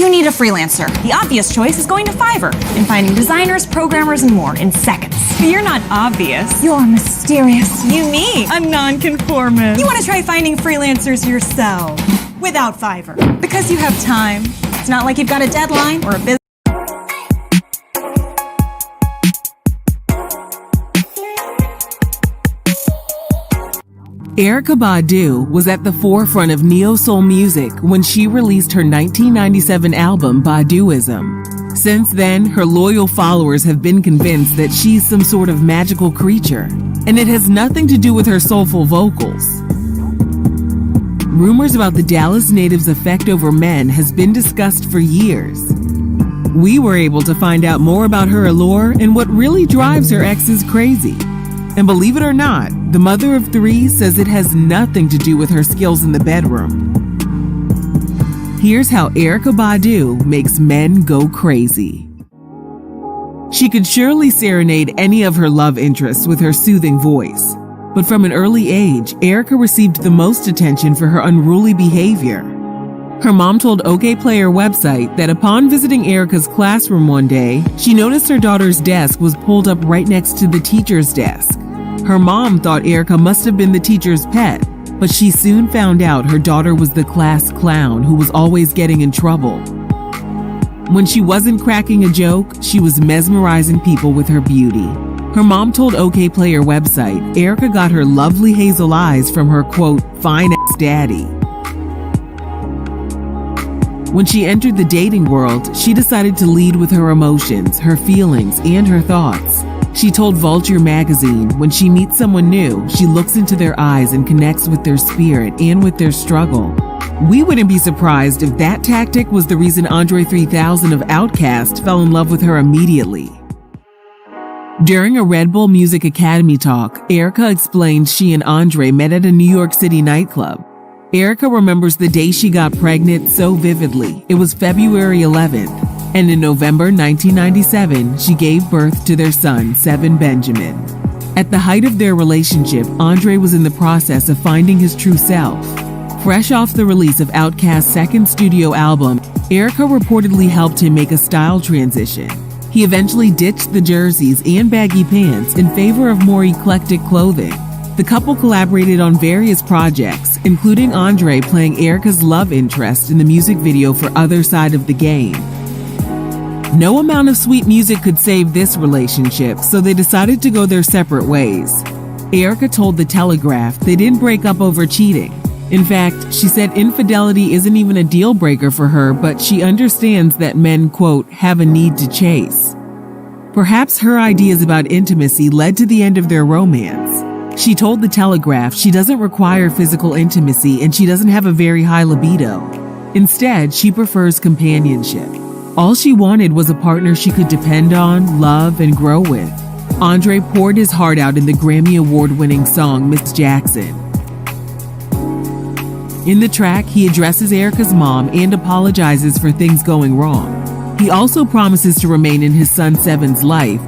You need a freelancer. The obvious choice is going to Fiverr and finding designers, programmers, and more in seconds. But you're not obvious. You're mysterious. Unique. A nonconformist. You want to try finding freelancers yourself without Fiverr because you have time. It's not like you've got a deadline or a business. Erykah Badu was at the forefront of neo-soul music when she released her 1997 album Baduism. Since then, her loyal followers have been convinced that she's some sort of magical creature, and it has nothing to do with her soulful vocals. Rumors about the Dallas native's effect over men has been discussed for years. We were able to find out more about her allure and what really drives her exes crazy. And believe it or not, the mother of three says it has nothing to do with her skills in the bedroom. Here's how Erykah Badu makes men go crazy. She could surely serenade any of her love interests with her soothing voice. But from an early age, Erykah received the most attention for her unruly behavior. Her mom told OKPlayer website that upon visiting Erykah's classroom one day, she noticed her daughter's desk was pulled up right next to the teacher's desk. Her mom thought Erykah must have been the teacher's pet, but she soon found out her daughter was the class clown who was always getting in trouble. When she wasn't cracking a joke, she was mesmerizing people with her beauty. Her mom told OKPlayer website Erykah got her lovely hazel eyes from her, quote, fine-ass daddy. When she entered the dating world, she decided to lead with her emotions, her feelings, and her thoughts. She told Vulture magazine, when she meets someone new, she looks into their eyes and connects with their spirit and with their struggle. We wouldn't be surprised if that tactic was the reason Andre 3000 of Outkast fell in love with her immediately. During a Red Bull Music Academy talk, Erykah explained she and Andre met at a New York City nightclub. Erykah remembers the day she got pregnant so vividly. It was February 11th. And in November 1997, she gave birth to their son, Seven Benjamin. At the height of their relationship, Andre was in the process of finding his true self. Fresh off the release of Outkast's second studio album, Erykah reportedly helped him make a style transition. He eventually ditched the jerseys and baggy pants in favor of more eclectic clothing. The couple collaborated on various projects, including Andre playing Erykah's love interest in the music video for Other Side of the Game. No amount of sweet music could save this relationship, so they decided to go their separate ways. Erykah told The Telegraph they didn't break up over cheating. In fact, she said infidelity isn't even a deal breaker for her, but she understands that men, quote, have a need to chase. Perhaps her ideas about intimacy led to the end of their romance. She told The Telegraph she doesn't require physical intimacy and she doesn't have a very high libido. Instead, she prefers companionship. All she wanted was a partner she could depend on, love, and grow with. Andre poured his heart out in the Grammy Award-winning song Miss Jackson. In the track, he addresses Erykah's mom and apologizes for things going wrong. He also promises to remain in his son Seven's life.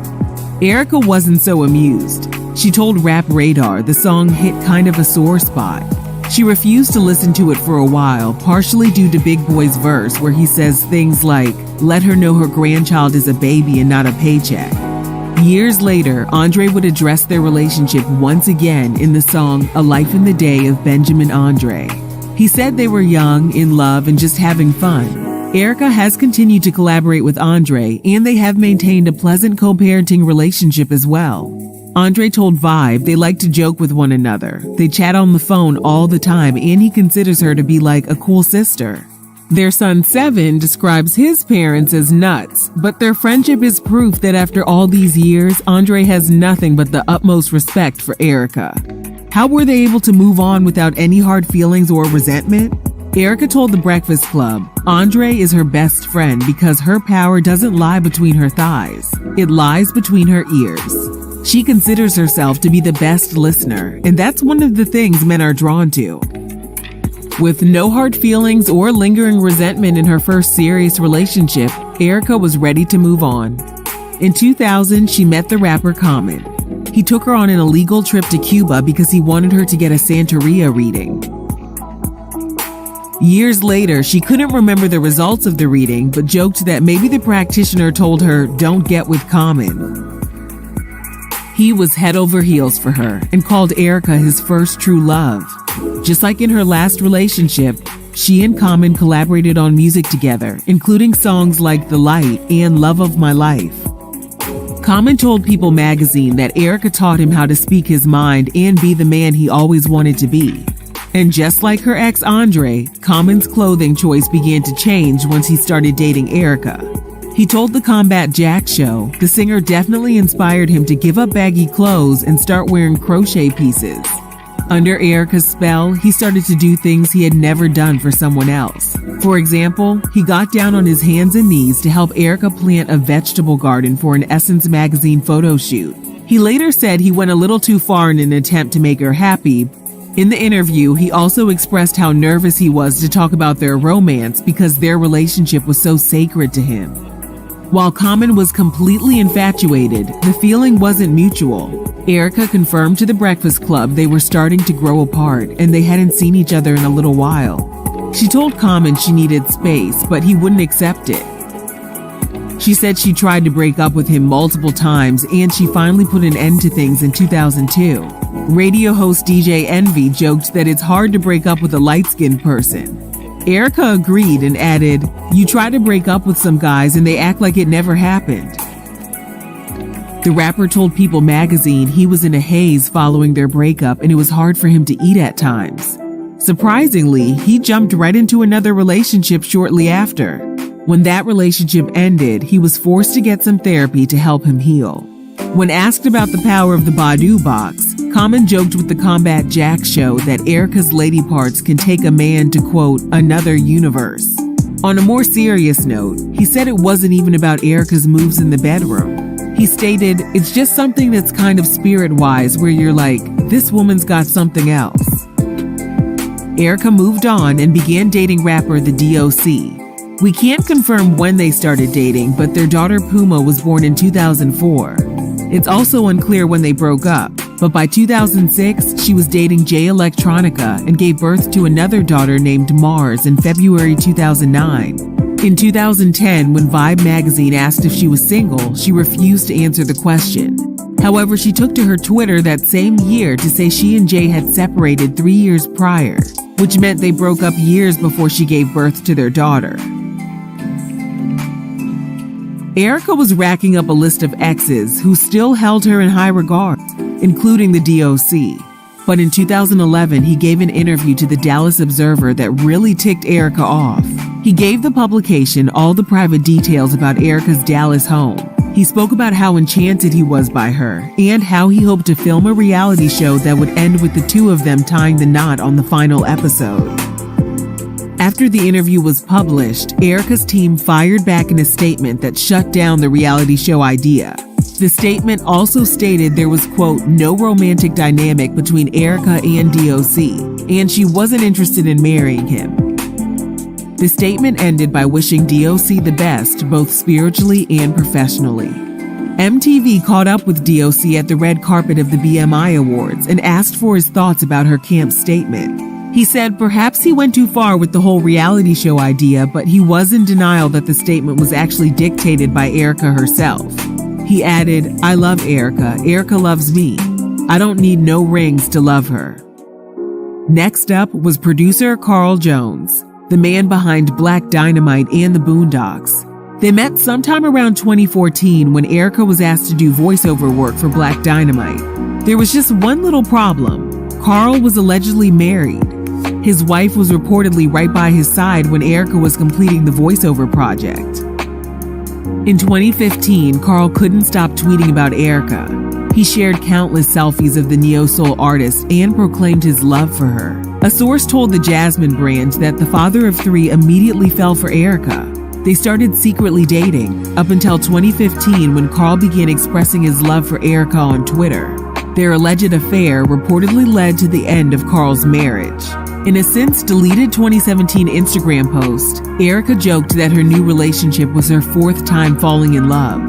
Erykah wasn't so amused. She told Rap Radar the song hit kind of a sore spot. She refused to listen to it for a while, partially due to Big Boy's verse where he says things like, let her know her grandchild is a baby and not a paycheck. Years later, Andre would address their relationship once again in the song A Life in the Day of Benjamin Andre. He said they were young, in love, and just having fun. Erykah has continued to collaborate with Andre, and they have maintained a pleasant co-parenting relationship as well. Andre told Vibe they like to joke with one another. They chat on the phone all the time, and he considers her to be like a cool sister. Their son Seven describes his parents as nuts, but their friendship is proof that after all these years, Andre has nothing but the utmost respect for Erykah. How were they able to move on without any hard feelings or resentment? Erykah told The Breakfast Club, Andre is her best friend because her power doesn't lie between her thighs. It lies between her ears. She considers herself to be the best listener, and that's one of the things men are drawn to. With no hard feelings or lingering resentment in her first serious relationship, Erykah was ready to move on. In 2000, she met the rapper Common. He took her on an illegal trip to Cuba because he wanted her to get a Santeria reading. Years later, she couldn't remember the results of the reading, but joked that maybe the practitioner told her, "Don't get with Common." He was head over heels for her and called Erica his first true love. Just like in her last relationship, she and Common collaborated on music together, including songs like The Light and Love of My Life. Common told People magazine that Erica taught him how to speak his mind and be the man he always wanted to be. And just like her ex Andre, Common's clothing choice began to change once he started dating Erica. He told the Combat Jack show the singer definitely inspired him to give up baggy clothes and start wearing crochet pieces. Under Erica's spell, he started to do things he had never done for someone else. For example, he got down on his hands and knees to help Erica plant a vegetable garden for an Essence magazine photo shoot. He later said he went a little too far in an attempt to make her happy. In the interview, he also expressed how nervous he was to talk about their romance because their relationship was so sacred to him. While Common was completely infatuated, the feeling wasn't mutual. Erica confirmed to the Breakfast Club they were starting to grow apart and they hadn't seen each other in a little while. She told Common she needed space, but he wouldn't accept it. She said she tried to break up with him multiple times and she finally put an end to things in 2002. Radio host DJ Envy joked that it's hard to break up with a light-skinned person. Erica agreed and added, "You try to break up with some guys and they act like it never happened." The rapper told People magazine he was in a haze following their breakup and it was hard for him to eat at times. Surprisingly, he jumped right into another relationship shortly after. When that relationship ended, he was forced to get some therapy to help him heal. When asked about the power of the Badu box, Common joked with the Combat Jack show that Erica's lady parts can take a man to, quote, another universe. On a more serious note, he said it wasn't even about Erica's moves in the bedroom. He stated, "It's just something that's kind of spirit-wise where you're like, this woman's got something else." Erica moved on and began dating rapper The DOC. We can't confirm when they started dating, but their daughter Puma was born in 2004. It's also unclear when they broke up, but by 2006, she was dating Jay Electronica and gave birth to another daughter named Mars in February 2009. In 2010, when Vibe magazine asked if she was single, she refused to answer the question. However, she took to her Twitter that same year to say she and Jay had separated 3 years prior, which meant they broke up years before she gave birth to their daughter. Erica was racking up a list of exes who still held her in high regard, including the DOC. But in 2011, he gave an interview to the Dallas Observer that really ticked Erica off. He gave the publication all the private details about Erica's Dallas home. He spoke about how enchanted he was by her and how he hoped to film a reality show that would end with the two of them tying the knot on the final episode. After the interview was published, Erica's team fired back in a statement that shut down the reality show idea. The statement also stated there was, quote, no romantic dynamic between Erica and DOC, and she wasn't interested in marrying him. The statement ended by wishing DOC the best, both spiritually and professionally. MTV caught up with DOC at the red carpet of the BMI Awards and asked for his thoughts about her camp statement. He said perhaps he went too far with the whole reality show idea, but he was in denial that the statement was actually dictated by Erica herself. He added, I love Erica. Erica loves me. I don't need no rings to love her. Next up was producer Carl Jones, the man behind Black Dynamite and the Boondocks. They met sometime around 2014 when Erica was asked to do voiceover work for Black Dynamite. There was just one little problem. Carl was allegedly married. His wife was reportedly right by his side when Erica was completing the voiceover project. In 2015, Carl couldn't stop tweeting about Erica. He shared countless selfies of the neo-soul artist and proclaimed his love for her. A source told the Jasmine brand that the father of three immediately fell for Erica. They started secretly dating up until 2015 when Carl began expressing his love for Erica on Twitter. Their alleged affair reportedly led to the end of Carl's marriage. In a since deleted 2017 Instagram post, Erica joked that her new relationship was her fourth time falling in love.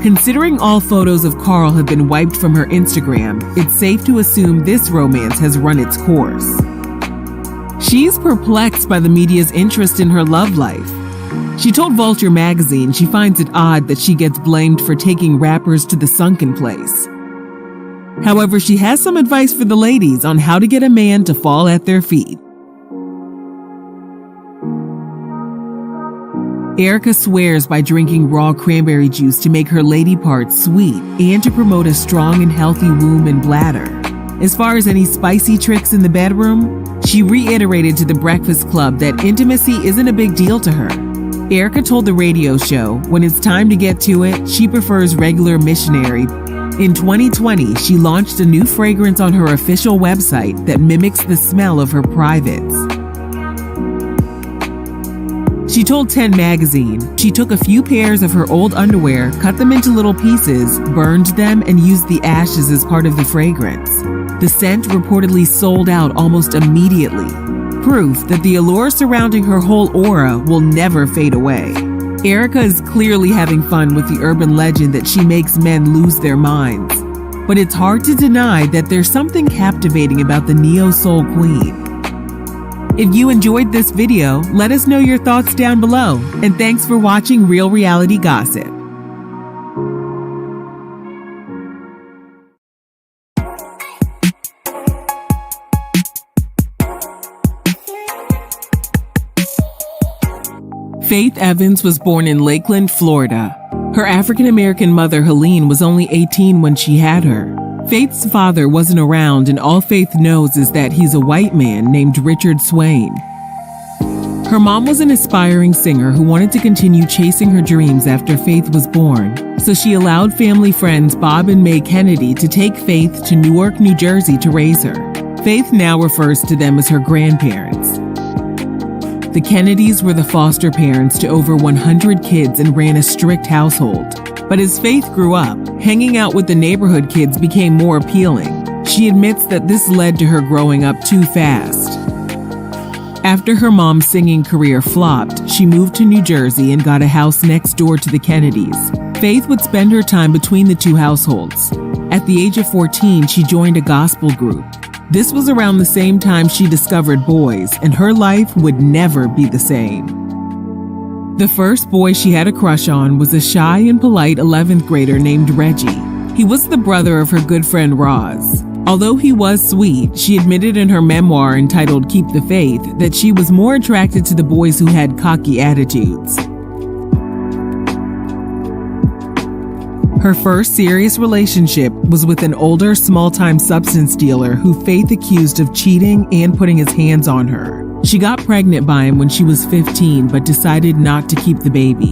Considering all photos of Carl have been wiped from her Instagram, it's safe to assume this romance has run its course. She's perplexed by the media's interest in her love life. She told Vulture magazine she finds it odd that she gets blamed for taking rappers to the sunken place. However, she has some advice for the ladies on how to get a man to fall at their feet. Erica swears by drinking raw cranberry juice to make her lady parts sweet and to promote a strong and healthy womb and bladder. As far as any spicy tricks in the bedroom, she reiterated to the Breakfast Club that intimacy isn't a big deal to her. Erica told the radio show when it's time to get to it, she prefers regular missionary. In 2020, she launched a new fragrance on her official website that mimics the smell of her privates. She told 10 magazine she took a few pairs of her old underwear, cut them into little pieces, burned them, and used the ashes as part of the fragrance. The scent reportedly sold out almost immediately, proof that the allure surrounding her whole aura will never fade away. Erica is clearly having fun with the urban legend that she makes men lose their minds. But it's hard to deny that there's something captivating about the neo-soul queen. If you enjoyed this video, let us know your thoughts down below. And thanks for watching Real Reality Gossip. Faith Evans was born in Lakeland, Florida. Her African-American mother, Helene, was only 18 when she had her. Faith's father wasn't around, and all Faith knows is that he's a white man named Richard Swain. Her mom was an aspiring singer who wanted to continue chasing her dreams after Faith was born, so she allowed family friends Bob and May Kennedy to take Faith to Newark, New Jersey to raise her. Faith now refers to them as her grandparents. The Kennedys were the foster parents to over 100 kids and ran a strict household. But as Faith grew up, hanging out with the neighborhood kids became more appealing. She admits that this led to her growing up too fast. After her mom's singing career flopped, she moved to New Jersey and got a house next door to the Kennedys. Faith would spend her time between the two households. At the age of 14, she joined a gospel group. This was around the same time she discovered boys, and her life would never be the same. The first boy she had a crush on was a shy and polite 11th grader named Reggie. He was the brother of her good friend Roz. Although he was sweet, she admitted in her memoir entitled Keep the Faith that she was more attracted to the boys who had cocky attitudes. Her first serious relationship was with an older, small-time substance dealer who Faith accused of cheating and putting his hands on her. She got pregnant by him when she was 15, but decided not to keep the baby.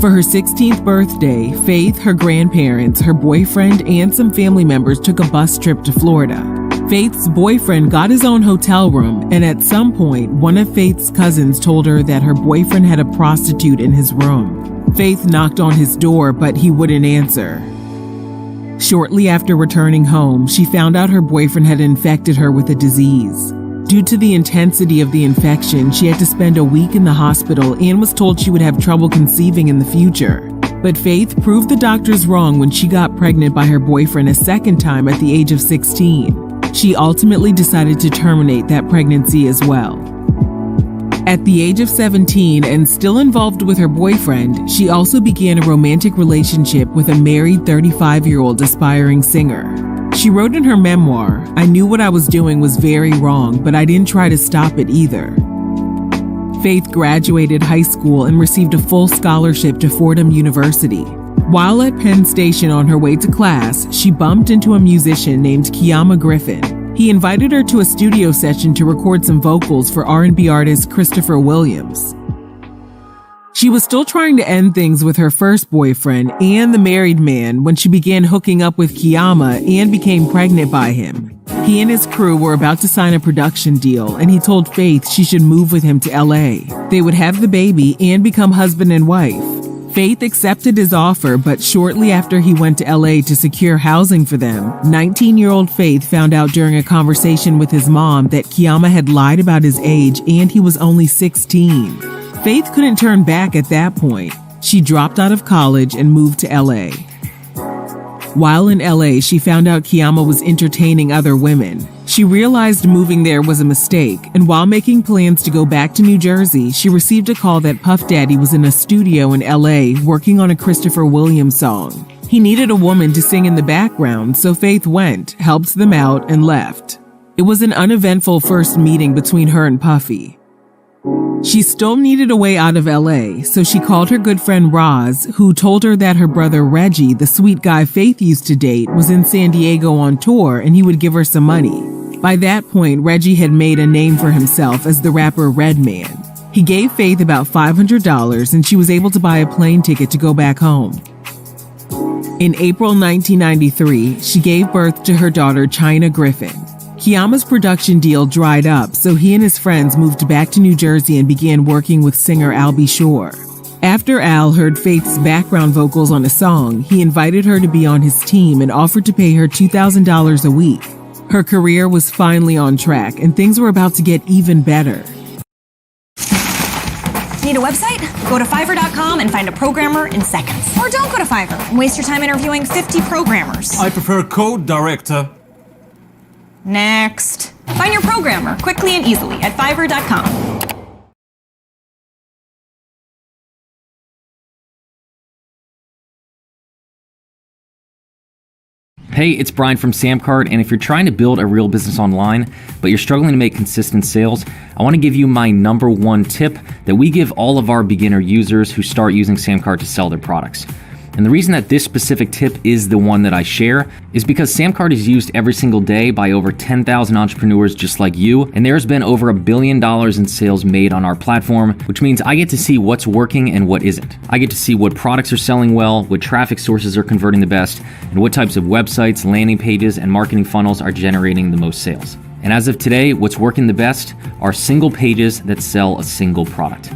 For her 16th birthday, Faith, her grandparents, her boyfriend, and some family members took a bus trip to Florida. Faith's boyfriend got his own hotel room, and at some point, one of Faith's cousins told her that her boyfriend had a prostitute in his room. Faith knocked on his door, but he wouldn't answer. Shortly after returning home, she found out her boyfriend had infected her with a disease. Due to the intensity of the infection, she had to spend a week in the hospital and was told she would have trouble conceiving in the future. But Faith proved the doctors wrong when she got pregnant by her boyfriend a second time at the age of 16. She ultimately decided to terminate that pregnancy as well. At the age of 17 and still involved with her boyfriend, she also began a romantic relationship with a married 35-year-old aspiring singer. She wrote in her memoir, "I knew what I was doing was very wrong, but I didn't try to stop it either." Faith graduated high school and received a full scholarship to Fordham University. While at Penn Station on her way to class, she bumped into a musician named Kiama Griffin. He invited her to a studio session to record some vocals for R&B artist Christopher Williams. She was still trying to end things with her first boyfriend and the married man when she began hooking up with Kiama and became pregnant by him. He and his crew were about to sign a production deal, and he told Faith she should move with him to LA. They would have the baby and become husband and wife. Faith accepted his offer, but shortly after he went to LA to secure housing for them, 19-year-old Faith found out during a conversation with his mom that Kiama had lied about his age and he was only 16. Faith couldn't turn back at that point. She dropped out of college and moved to LA. While in LA, she found out Kiama was entertaining other women. She realized moving there was a mistake, and while making plans to go back to New Jersey, she received a call that Puff Daddy was in a studio in LA working on a Christopher Williams song. He needed a woman to sing in the background, so Faith went, helped them out, and left. It was an uneventful first meeting between her and Puffy. She still needed a way out of LA, so she called her good friend Roz, who told her that her brother Reggie, the sweet guy Faith used to date, was in San Diego on tour and he would give her some money. By that point, Reggie had made a name for himself as the rapper Redman. He gave Faith about $500 and she was able to buy a plane ticket to go back home. In April 1993, she gave birth to her daughter China Griffin. Kiama's production deal dried up, so he and his friends moved back to New Jersey and began working with singer Al B. Shore. After Al heard Faith's background vocals on a song, he invited her to be on his team and offered to pay her $2,000 a week. Her career was finally on track, and things were about to get even better. Need a website? Go to Fiverr.com and find a programmer in seconds. Or don't go to Fiverr and waste your time interviewing 50 programmers. I prefer Code Director. Next. Find your programmer quickly and easily at Fiverr.com. Hey, it's Brian from Samcart, and if you're trying to build a real business online, but you're struggling to make consistent sales, I want to give you my number one tip that we give all of our beginner users who start using Samcart to sell their products. And the reason that this specific tip is the one that I share is because Samcart is used every single day by over 10,000 entrepreneurs just like you, and there's been over $1 billion in sales made on our platform, which means I get to see what's working and what isn't. I get to see what products are selling well, what traffic sources are converting the best, and what types of websites, landing pages, and marketing funnels are generating the most sales. And as of today, what's working the best are single pages that sell a single product.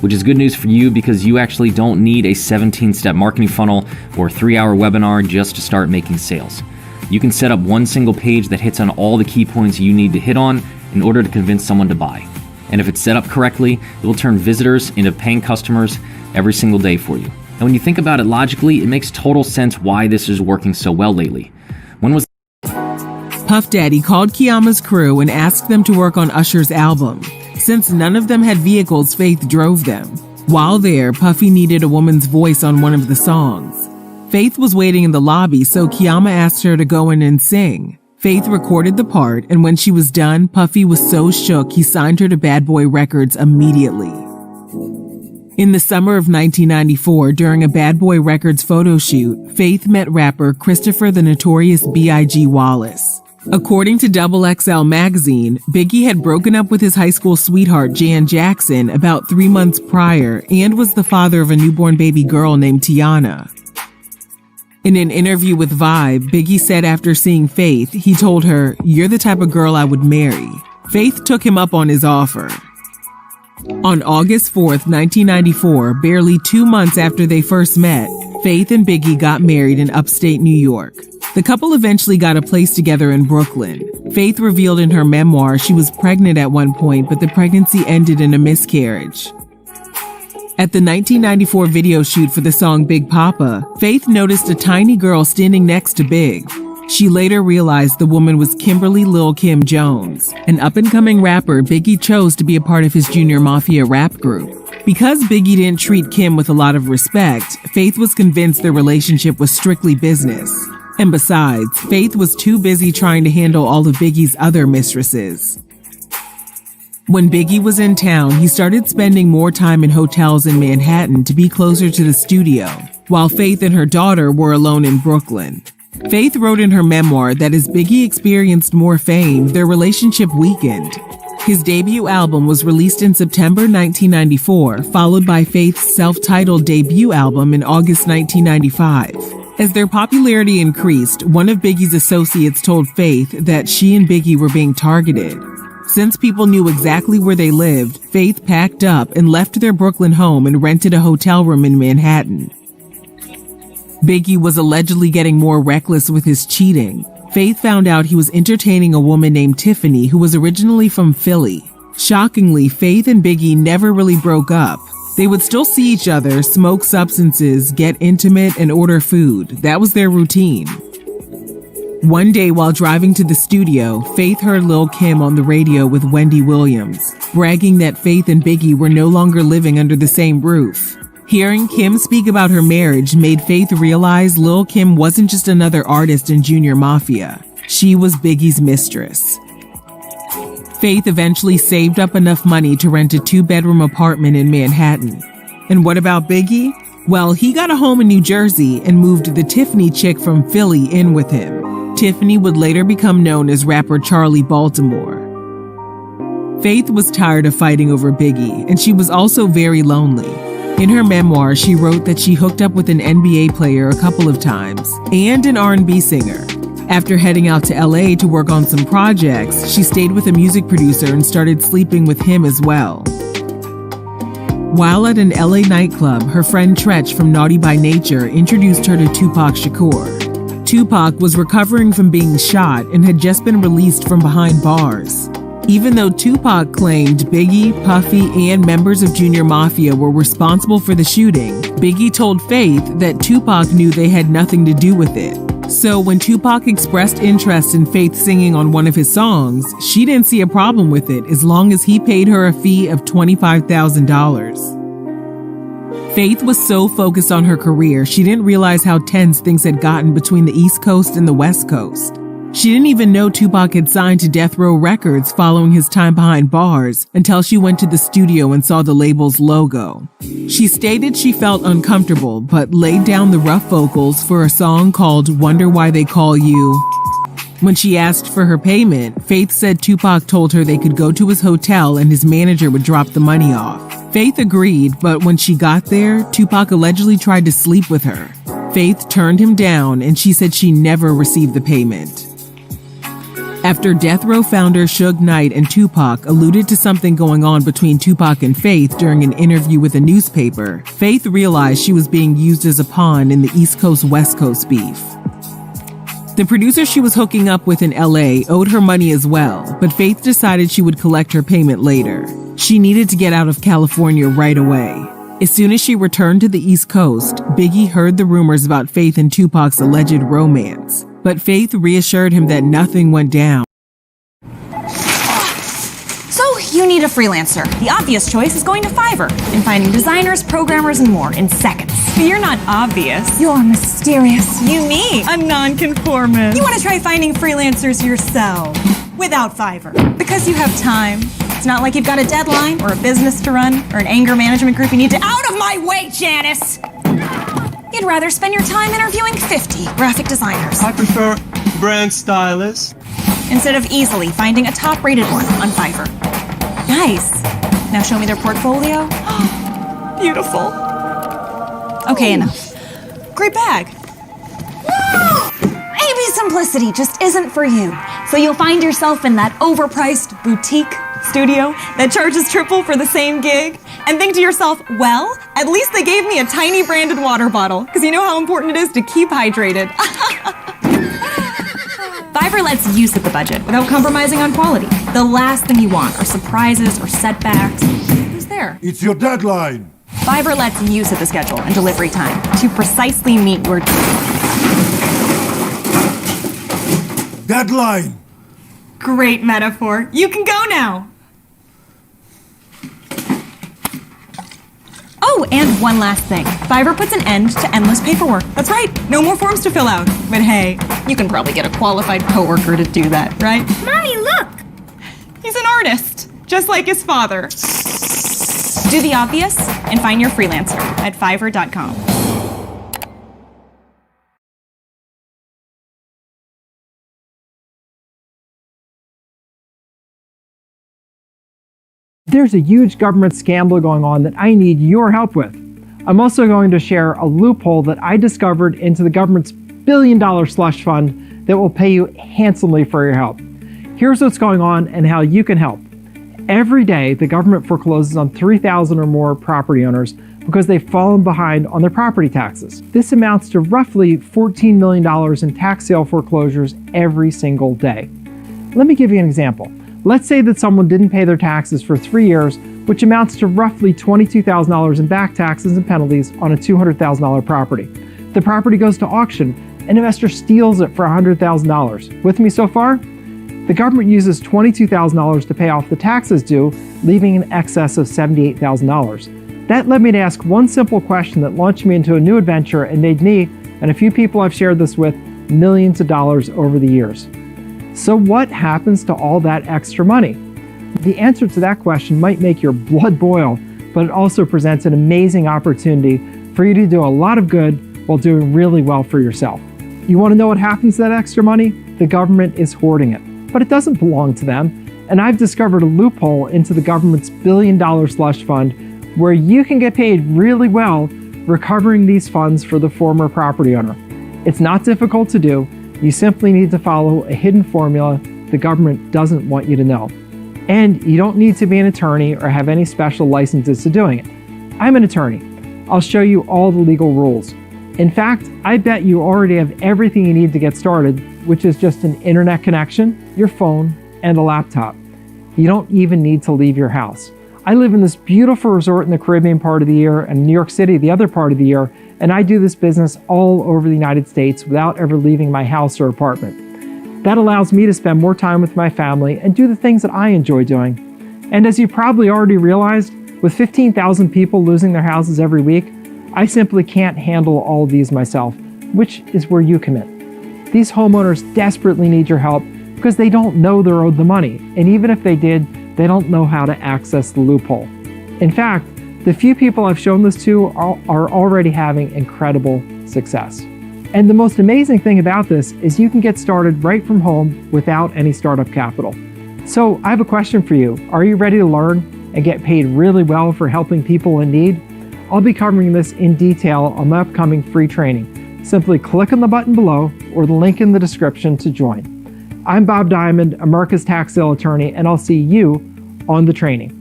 Which is good news for you because you actually don't need a 17-step marketing funnel or a 3-hour webinar just to start making sales. You can set up one single page that hits on all the key points you need to hit on in order to convince someone to buy. And if it's set up correctly, it will turn visitors into paying customers every single day for you. And when you think about it logically, it makes total sense why this is working so well lately. When was Puff Daddy called Kiama's crew and asked them to work on Usher's album. Since none of them had vehicles, Faith drove them. While there, Puffy needed a woman's voice on one of the songs. Faith was waiting in the lobby, so Kiama asked her to go in and sing. Faith recorded the part, and when she was done, Puffy was so shook he signed her to Bad Boy Records immediately. In the summer of 1994, during a Bad Boy Records photo shoot, Faith met rapper Christopher the Notorious B.I.G. Wallace. According to XXL magazine, Biggie had broken up with his high school sweetheart Jan Jackson about 3 months prior and was the father of a newborn baby girl named Tiana. In an interview with Vibe, Biggie said after seeing Faith, he told her, "You're the type of girl I would marry." Faith took him up on his offer. On August 4th, 1994, barely 2 months after they first met, Faith and Biggie got married in upstate New York. The couple eventually got a place together in Brooklyn. Faith revealed in her memoir she was pregnant at one point, but the pregnancy ended in a miscarriage. At the 1994 video shoot for the song Big Papa, Faith noticed a tiny girl standing next to Big. She later realized the woman was Kimberly Lil' Kim Jones, an up-and-coming rapper Biggie chose to be a part of his Junior Mafia rap group. Because Biggie didn't treat Kim with a lot of respect, Faith was convinced their relationship was strictly business. And besides, Faith was too busy trying to handle all of Biggie's other mistresses. When Biggie was in town, he started spending more time in hotels in Manhattan to be closer to the studio, while Faith and her daughter were alone in Brooklyn. Faith wrote in her memoir that as Biggie experienced more fame, their relationship weakened. His debut album was released in September 1994, followed by Faith's self-titled debut album in August 1995. As their popularity increased, one of Biggie's associates told Faith that she and Biggie were being targeted. Since people knew exactly where they lived, Faith packed up and left their Brooklyn home and rented a hotel room in Manhattan. Biggie was allegedly getting more reckless with his cheating. Faith found out he was entertaining a woman named Tiffany who was originally from Philly. Shockingly, Faith and Biggie never really broke up. They would still see each other, smoke substances, get intimate, and order food. That was their routine. One day while driving to the studio, Faith heard Lil' Kim on the radio with Wendy Williams, bragging that Faith and Biggie were no longer living under the same roof. Hearing Kim speak about her marriage made Faith realize Lil' Kim wasn't just another artist in Junior Mafia. She was Biggie's mistress. Faith eventually saved up enough money to rent a 2-bedroom apartment in Manhattan. And what about Biggie? Well, he got a home in New Jersey and moved the Tiffany chick from Philly in with him. Tiffany would later become known as rapper Charlie Baltimore. Faith was tired of fighting over Biggie, and she was also very lonely. In her memoir, she wrote that she hooked up with an NBA player a couple of times and an R&B singer. After heading out to LA to work on some projects, she stayed with a music producer and started sleeping with him as well. While at an LA nightclub, her friend Tretch from Naughty by Nature introduced her to Tupac Shakur. Tupac was recovering from being shot and had just been released from behind bars. Even though Tupac claimed Biggie, Puffy, and members of Junior Mafia were responsible for the shooting, Biggie told Faith that Tupac knew they had nothing to do with it. So when Tupac expressed interest in Faith singing on one of his songs, she didn't see a problem with it as long as he paid her a fee of $25,000. Faith was so focused on her career, she didn't realize how tense things had gotten between the East Coast and the West Coast. She didn't even know Tupac had signed to Death Row Records following his time behind bars until she went to the studio and saw the label's logo. She stated she felt uncomfortable, but laid down the rough vocals for a song called Wonder Why They Call You. When she asked for her payment, Faith said Tupac told her they could go to his hotel and his manager would drop the money off. Faith agreed, but when she got there, Tupac allegedly tried to sleep with her. Faith turned him down, and she said she never received the payment. After Death Row founder Suge Knight and Tupac alluded to something going on between Tupac and Faith during an interview with a newspaper, Faith realized she was being used as a pawn in the East Coast-West Coast beef. The producer she was hooking up with in LA owed her money as well, but Faith decided she would collect her payment later. She needed to get out of California right away. As soon as she returned to the East Coast, Biggie heard the rumors about Faith and Tupac's alleged romance, but Faith reassured him that nothing went down. So you need a freelancer. The obvious choice is going to Fiverr and finding designers, programmers, and more in seconds. But you're not obvious. You're mysterious. You me, a nonconformist. You want to try finding freelancers yourself without Fiverr Because you have time. It's not like you've got a deadline or a business to run or an anger management group you need to— Out of my way, Janice! You'd rather spend your time interviewing 50 graphic designers I prefer brand stylists. instead of easily finding a top-rated one on Fiverr. Nice. Now show me their portfolio. Beautiful. Okay, enough. Great bag. Maybe simplicity just isn't for you. So you'll find yourself in that overpriced boutique studio that charges triple for the same gig and think to yourself, well, at least they gave me a tiny branded water bottle, because you know how important it is to keep hydrated. Fiverr lets you set the budget without compromising on quality. The last thing you want are surprises or setbacks. Who's there? It's your deadline. Fiverr lets you set the schedule and delivery time to precisely meet your Deadline. Great metaphor. You can go now. Oh, and one last thing. Fiverr puts an end to endless paperwork. That's right, no more forms to fill out. But hey, you can probably get a qualified coworker to do that, right? Mommy, look! He's an artist, just like his father. Do the obvious and find your freelancer at Fiverr.com. There's a huge government scandal going on that I need your help with. I'm also going to share a loophole that I discovered into the government's billion-dollar slush fund that will pay you handsomely for your help. Here's what's going on and how you can help. Every day, the government forecloses on 3,000 or more property owners because they've fallen behind on their property taxes. This amounts to roughly $14 million in tax sale foreclosures every single day. Let me give you an example. Let's say that someone didn't pay their taxes for 3 years, which amounts to roughly $22,000 in back taxes and penalties on a $200,000 property. The property goes to auction, An investor steals it for $100,000. With me so far? The government uses $22,000 to pay off the taxes due, leaving an excess of $78,000. That led me to ask one simple question that launched me into a new adventure and made me, and a few people I've shared this with, millions of dollars over the years. So what happens to all that extra money? The answer to that question might make your blood boil, but it also presents an amazing opportunity for you to do a lot of good while doing really well for yourself. You want to know what happens to that extra money? The government is hoarding it, but it doesn't belong to them. And I've discovered a loophole into the government's billion-dollar slush fund where you can get paid really well recovering these funds for the former property owner. It's not difficult to do. You simply need to follow a hidden formula the government doesn't want you to know. And you don't need to be an attorney or have any special licenses to doing it. I'm an attorney. I'll show you all the legal rules. In fact, I bet you already have everything you need to get started, which is just an internet connection, your phone, and a laptop. You don't even need to leave your house. I live in this beautiful resort in the Caribbean part of the year and New York City the other part of the year, and I do this business all over the United States without ever leaving my house or apartment. That allows me to spend more time with my family and do the things that I enjoy doing. And as you probably already realized, with 15,000 people losing their houses every week, I simply can't handle all of these myself, which is where you come in. These homeowners desperately need your help because they don't know they're owed the money, and even if they did, they don't know how to access the loophole. In fact, the few people I've shown this to are already having incredible success. And the most amazing thing about this is you can get started right from home without any startup capital. So I have a question for you. Are you ready to learn and get paid really well for helping people in need? I'll be covering this in detail on my upcoming free training. Simply click on the button below or the link in the description to join. I'm Bob Diamond, America's tax sale attorney, and I'll see you on the training.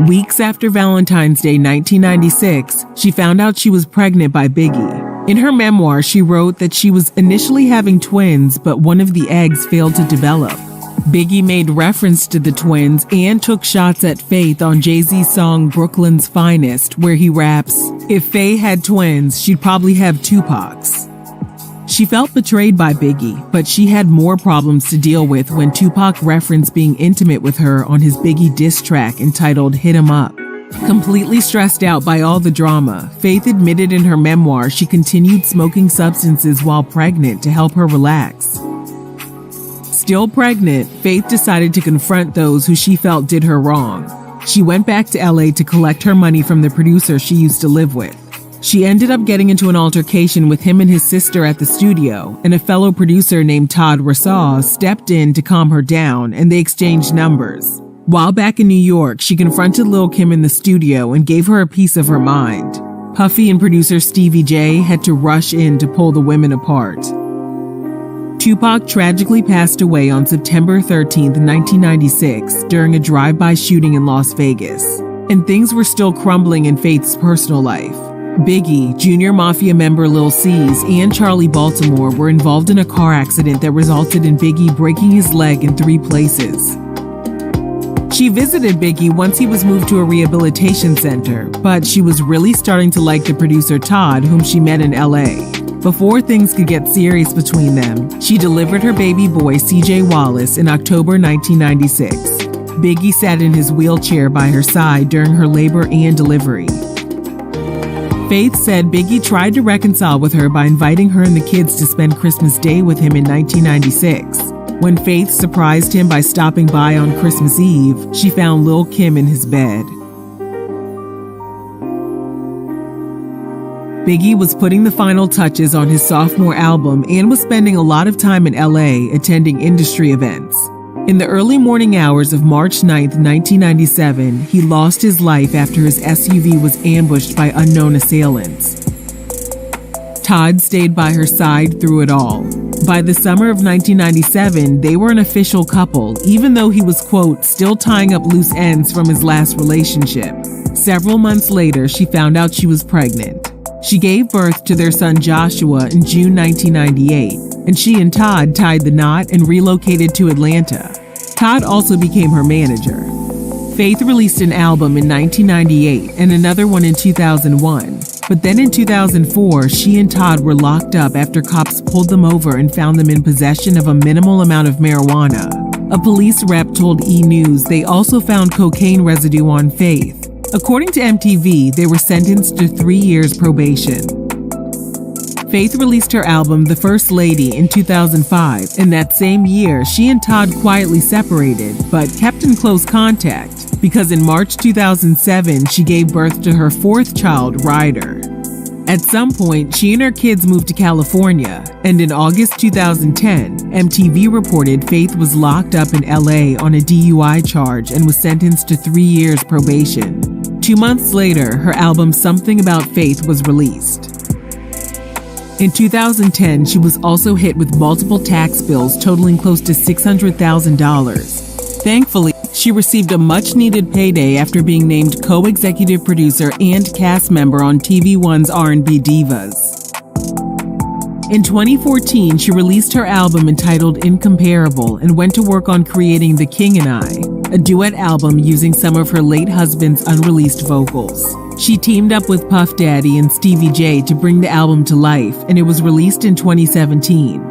Weeks after Valentine's Day 1996, she found out she was pregnant by Biggie. In her memoir, she wrote that she was initially having twins, but one of the eggs failed to develop. Biggie made reference to the twins and took shots at Faith on Jay-Z's song Brooklyn's Finest, where he raps, "If Faye had twins, she'd probably have Tupac's." She felt betrayed by Biggie, but she had more problems to deal with when Tupac referenced being intimate with her on his Biggie diss track entitled Hit 'Em Up. Completely stressed out by all the drama, Faith admitted in her memoir she continued smoking substances while pregnant to help her relax. Still pregnant, Faith decided to confront those who she felt did her wrong. She went back to LA to collect her money from the producer she used to live with. She ended up getting into an altercation with him and his sister at the studio, and a fellow producer named Todd Rasaw stepped in to calm her down, and they exchanged numbers. While back in New York, she confronted Lil' Kim in the studio and gave her a piece of her mind. Puffy and producer Stevie J had to rush in to pull the women apart. Tupac tragically passed away on September 13, 1996, during a drive-by shooting in Las Vegas, and things were still crumbling in Faith's personal life. Biggie, Junior Mafia member Lil C's, and Charlie Baltimore were involved in a car accident that resulted in Biggie breaking his leg in 3 places. She visited Biggie once he was moved to a rehabilitation center, but she was really starting to like the producer Todd, whom she met in LA. Before things could get serious between them, she delivered her baby boy CJ Wallace in October 1996. Biggie sat in his wheelchair by her side during her labor and delivery. Faith said Biggie tried to reconcile with her by inviting her and the kids to spend Christmas Day with him in 1996. When Faith surprised him by stopping by on Christmas Eve, she found Lil' Kim in his bed. Biggie was putting the final touches on his sophomore album and was spending a lot of time in LA attending industry events. In the early morning hours of March 9, 1997, he lost his life after his SUV was ambushed by unknown assailants. Todd stayed by her side through it all. By the summer of 1997, they were an official couple, even though he was, quote, still tying up loose ends from his last relationship. Several months later, she found out she was pregnant. She gave birth to their son Joshua in June 1998, and she and Todd tied the knot and relocated to Atlanta. Todd also became her manager. Faith released an album in 1998 and another one in 2001. But then in 2004, she and Todd were locked up after cops pulled them over and found them in possession of a minimal amount of marijuana. A police rep told E! News they also found cocaine residue on Faith. According to MTV, they were sentenced to 3 years probation. Faith released her album The First Lady in 2005. In that same year, she and Todd quietly separated, but kept in close contact, because in March 2007, she gave birth to her fourth child, Ryder. At some point, she and her kids moved to California, and in August 2010, MTV reported Faith was locked up in LA on a DUI charge and was sentenced to 3 years probation. 2 months later, her album Something About Faith was released. In 2010, she was also hit with multiple tax bills totaling close to $600,000. Thankfully, she received a much-needed payday after being named co-executive producer and cast member on TV One's R&B Divas. In 2014, she released her album entitled Incomparable and went to work on creating The King and I, a duet album using some of her late husband's unreleased vocals. She teamed up with Puff Daddy and Stevie J to bring the album to life, and it was released in 2017.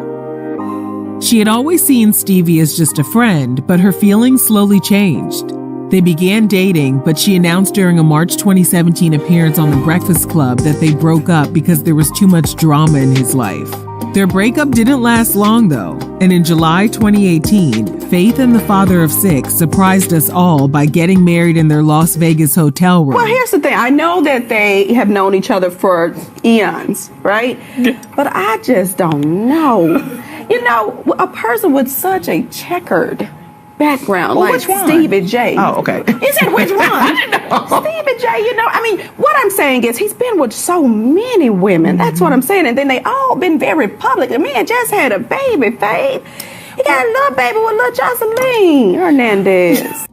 She had always seen Stevie as just a friend, but her feelings slowly changed. They began dating, but she announced during a March 2017 appearance on The Breakfast Club that they broke up because there was too much drama in his life. Their breakup didn't last long, though, and in July 2018, Faith and the father of 6 surprised us all by getting married in their Las Vegas hotel room. Well, here's the thing. I know that they have known each other for eons, right? But I just don't know. You know, a person with such a checkered background, well, like Stevie J. Oh, okay. You said which one? I didn't know. Stevie J, you know, I mean, what I'm saying is he's been with so many women. That's what I'm saying. And then they all been very public. The man just had a baby, Faith. He got a little baby with little Jocelyn Hernandez.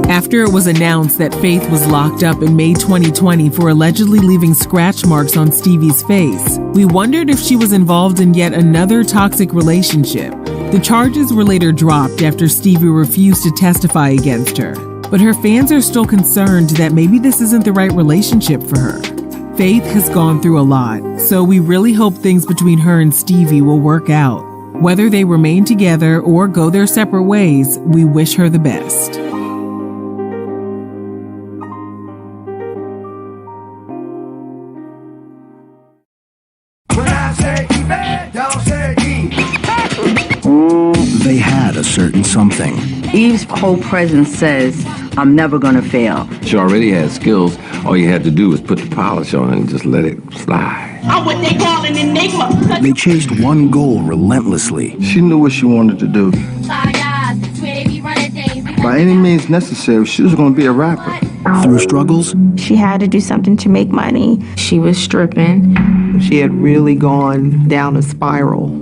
After it was announced that Faith was locked up in May 2020 for allegedly leaving scratch marks on Stevie's face, we wondered if she was involved in yet another toxic relationship. The charges were later dropped after Stevie refused to testify against her. But her fans are still concerned that maybe this isn't the right relationship for her. Faith has gone through a lot, so we really hope things between her and Stevie will work out. Whether they remain together or go their separate ways, we wish her the best. They had a certain something. Eve's whole presence says, I'm never gonna fail. She already had skills. All you had to do was put the polish on and just let it fly. I'm what they call an enigma. They chased one goal relentlessly. She knew what she wanted to do. By any means necessary, she was going to be a rapper. Through struggles, she had to do something to make money. She was stripping. She had really gone down a spiral.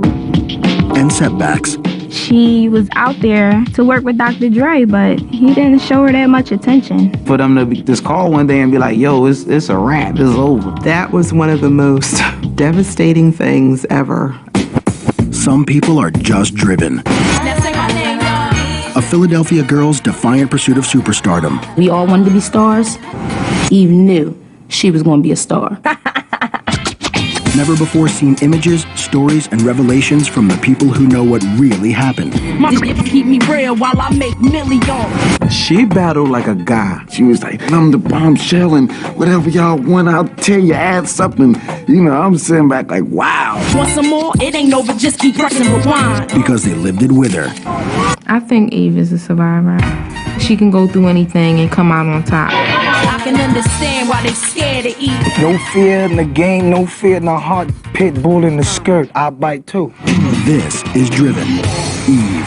And setbacks. She was out there to work with Dr. Dre, but he didn't show her that much attention. For them to just call one day and be like, yo, it's a wrap, it's over. That was one of the most devastating things ever. Some people are just driven. A Philadelphia girl's defiant pursuit of superstardom. We all wanted to be stars. Eve knew she was going to be a star. Never before seen images, stories, and revelations from the people who know what really happened. Keep me real while I make millions. She battled like a guy. She was like, I'm the bombshell, and whatever y'all want, I'll tear your ass up. And, you know, I'm sitting back like, wow. Want some more? It ain't over, just keep pressing rewind. Because they lived it with her. I think Eve is a survivor. She can go through anything and come out on top. I can understand why they scared to eat. No fear in the game, no fear in the heart. Pit bull in the skirt, I bite too. This is Driven. Eve.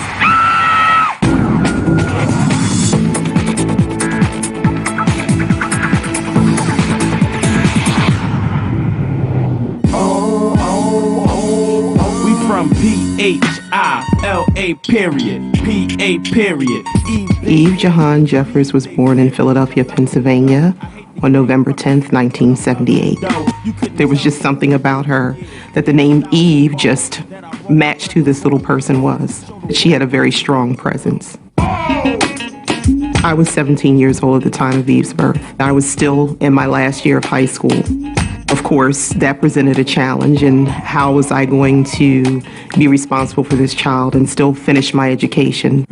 We from P-H-I-L-A period. P-A period. Eve Jahan Jeffers was born in Philadelphia, Pennsylvania on November 10th, 1978. There was just something about her that the name Eve just matched who this little person was. She had a very strong presence. I was 17 years old at the time of Eve's birth. I was still in my last year of high school. Of course, that presented a challenge, and how was I going to be responsible for this child and still finish my education?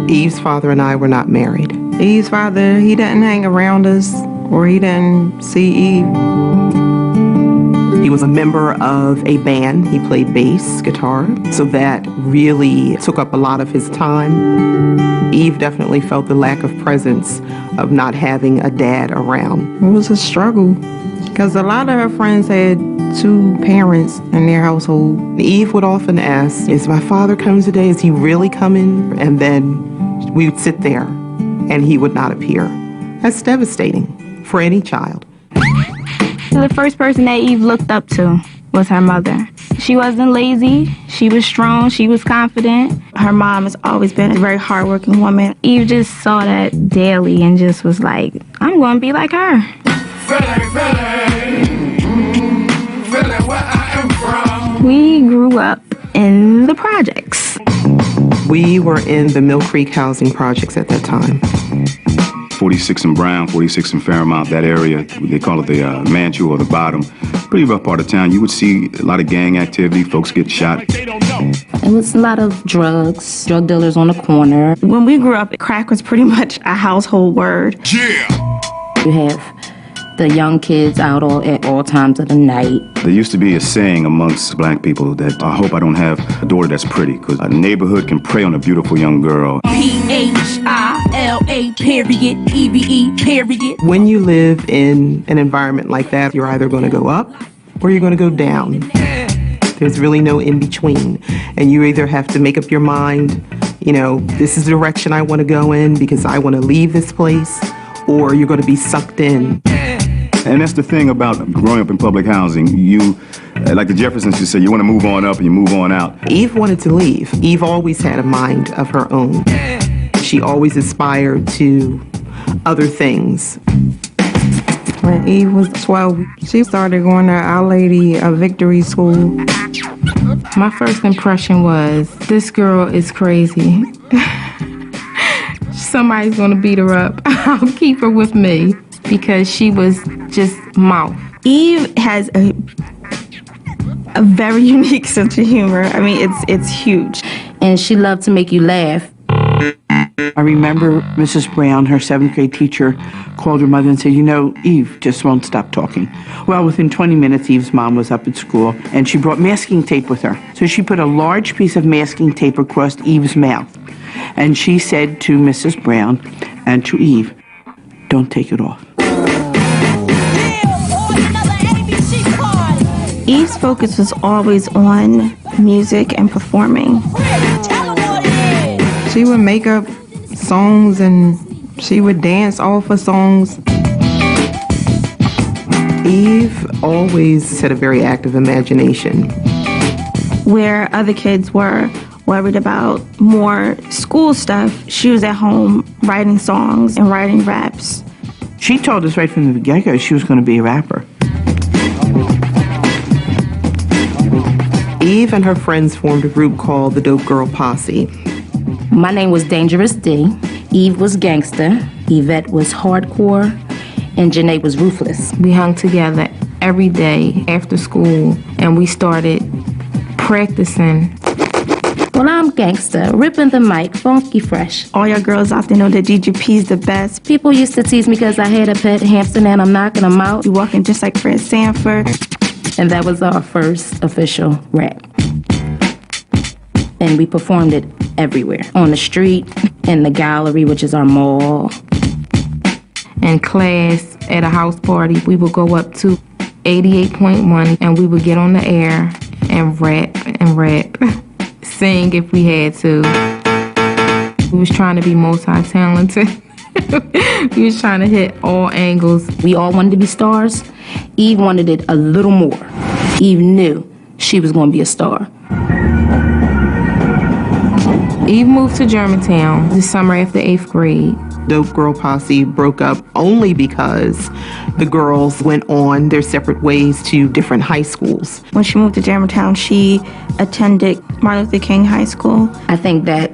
Eve's father and I were not married. Eve's father, he didn't hang around us, or he didn't see Eve. He was a member of a band. He played bass, guitar, so that really took up a lot of his time. Eve definitely felt the lack of presence of not having a dad around. It was a struggle, because a lot of her friends had two parents in their household. Eve would often ask, is my father coming today? Is he really coming? And then we would sit there, and he would not appear. That's devastating for any child. The first person that Eve looked up to was her mother. She wasn't lazy, she was strong, she was confident. Her mom has always been a very hardworking woman. Eve just saw that daily and just was like, I'm going to be like her. We grew up in the projects. We were in the Mill Creek housing projects at that time. 46 and Brown, 46 and Fairmount, that area, they call it the Mantua or the Bottom. Pretty rough part of town. You would see a lot of gang activity, folks get shot. It was a lot of drugs, drug dealers on the corner. When we grew up, crack was pretty much a household word. Yeah! You have the young kids out at all times of the night. There used to be a saying amongst black people that I hope I don't have a daughter that's pretty, because a neighborhood can prey on a beautiful young girl. PHILA period EVE period. When you live in an environment like that, you're either going to go up or you're going to go down. There's really no in between. And you either have to make up your mind, you know, this is the direction I want to go in because I want to leave this place, or you're going to be sucked in. And that's the thing about growing up in public housing. You, like the Jeffersons used to say, you want to move on up and you move on out. Eve wanted to leave. Eve always had a mind of her own. She always aspired to other things. When Eve was 12, she started going to Our Lady of Victory School. My first impression was, this girl is crazy. Somebody's gonna beat her up. I'll keep her with me, because she was just mouth. Eve has a very unique sense of humor. I mean, it's huge. And she loved to make you laugh. I remember Mrs. Brown, her 7th grade teacher, called her mother and said, you know, Eve just won't stop talking. Well, within 20 minutes, Eve's mom was up at school, and she brought masking tape with her. So she put a large piece of masking tape across Eve's mouth. And she said to Mrs. Brown and to Eve, don't take it off. Eve's focus was always on music and performing. She would make up songs and she would dance off of songs. Eve always had a very active imagination. Where other kids were worried about more school stuff, she was at home writing songs and writing raps. She told us right from the get-go she was going to be a rapper. Eve and her friends formed a group called the Dope Girl Posse. My name was Dangerous D. Eve was gangster. Yvette was hardcore. And Janae was ruthless. We hung together every day after school, and we started practicing. Well, I'm gangster, ripping the mic, funky fresh. All your girls out there know that DGP's the best. People used to tease me because I had a pet hamster and I'm knocking them out. You walking just like Fred Sanford. And that was our first official rap. And we performed it everywhere. On the street, in the gallery, which is our mall. In class, at a house party, we would go up to 88.1 and we would get on the air and rap. Sing if we had to. We was trying to be multi-talented. We was trying to hit all angles. We all wanted to be stars. Eve wanted it a little more. Eve knew she was going to be a star. Eve moved to Germantown the summer after 8th grade. Dope Girl Posse broke up only because the girls went on their separate ways to different high schools. When she moved to Germantown, she attended Martin Luther King High School. I think that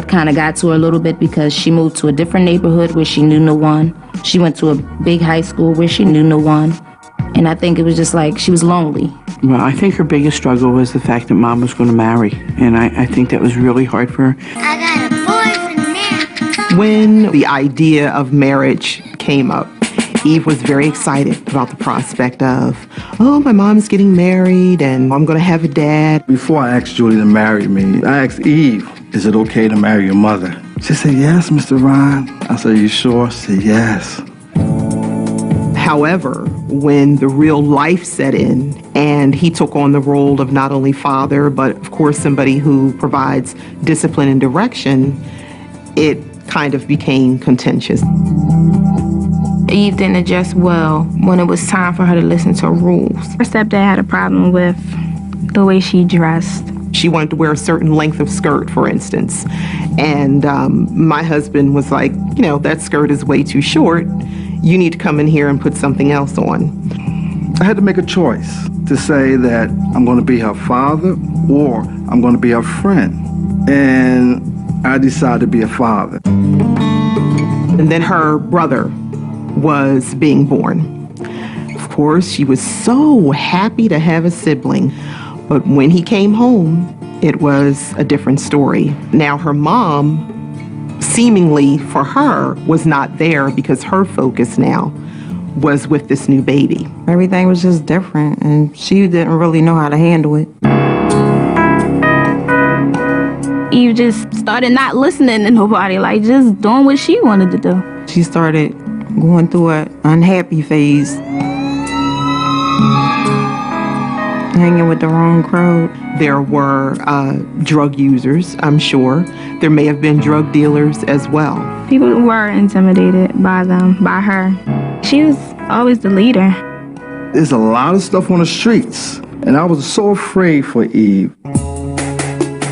kind of got to her a little bit because she moved to a different neighborhood where she knew no one. She went to a big high school where she knew no one. And I think it was just like she was lonely. Well, I think her biggest struggle was the fact that Mom was going to marry. And I think that was really hard for her. I got a boyfriend now. When the idea of marriage came up, Eve was very excited about the prospect of, oh, my mom's getting married and I'm going to have a dad. Before I asked Julie to marry me, I asked Eve, is it okay to marry your mother? She said, yes, Mr. Ryan. I said, you sure? She said, yes. However, when the real life set in and he took on the role of not only father, but of course somebody who provides discipline and direction, it kind of became contentious. Eve didn't adjust well when it was time for her to listen to rules. Her stepdad had a problem with the way she dressed. She wanted to wear a certain length of skirt, for instance. And my husband was like, you know, that skirt is way too short. You need to come in here and put something else on. I had to make a choice to say that I'm going to be her father or I'm going to be her friend. And I decided to be a father. And then her brother was being born. Of course, she was so happy to have a sibling. But when he came home, it was a different story. Now her mom, seemingly for her, was not there because her focus now was with this new baby. Everything was just different, and she didn't really know how to handle it. Eve just started not listening to nobody, like just doing what she wanted to do. She started going through an unhappy phase, hanging with the wrong crowd. There were drug users, I'm sure. There may have been drug dealers as well. People were intimidated by them, by her. She was always the leader. There's a lot of stuff on the streets, and I was so afraid for Eve.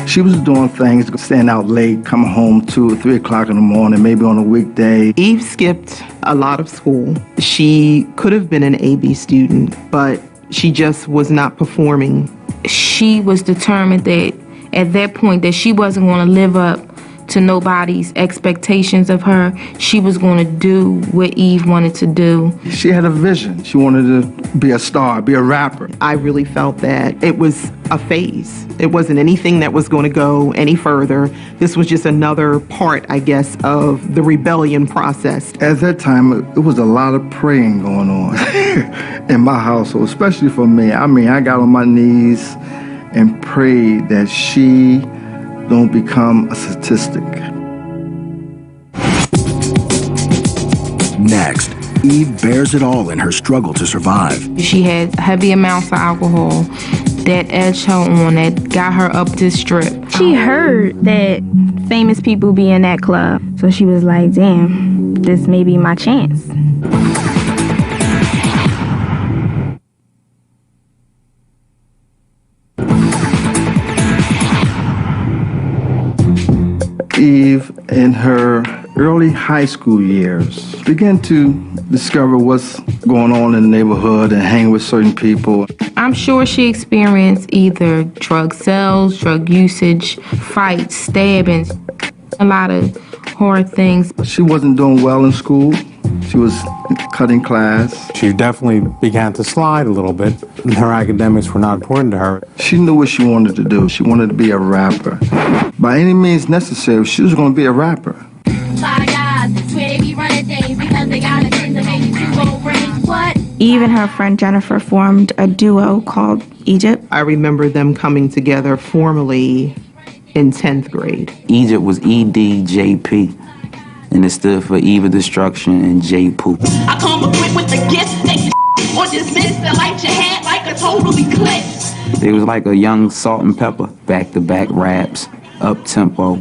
She was doing things, staying out late, coming home 2 or 3 o'clock in the morning, maybe on a weekday. Eve skipped a lot of school. She could have been an AB student, but she just was not performing. She was determined that at that point that she wasn't going to live up to nobody's expectations of her. She was going to do what Eve wanted to do. She had a vision. She wanted to be a star, be a rapper. I really felt that it was a phase. It wasn't anything that was going to go any further. This was just another part, I guess, of the rebellion process. At that time, it was a lot of praying going on in my household, especially for me. I mean, I got on my knees and prayed that she don't become a statistic. Next, Eve bears it all in her struggle to survive. She had heavy amounts of alcohol that edged her on, that got her up this strip. She heard that famous people be in that club, so she was like, damn, this may be my chance. Eve, in her early high school years, began to discover what's going on in the neighborhood and hang with certain people. I'm sure she experienced either drug sales, drug usage, fights, stabbings, a lot of hard things. She wasn't doing well in school. She was cutting class. She definitely began to slide a little bit. Her academics were not important to her. She knew what she wanted to do. She wanted to be a rapper. By any means necessary, she was going to be a rapper. Eve and her friend Jennifer formed a duo called Egypt. I remember them coming together formally in 10th grade. Egypt was EDJP, and it stood for Eva Destruction and J Poop. I come equipped with the gift that you or dismiss to light your hat like a total eclipse. It was like a young Salt and Pepper, back-to-back raps, up-tempo.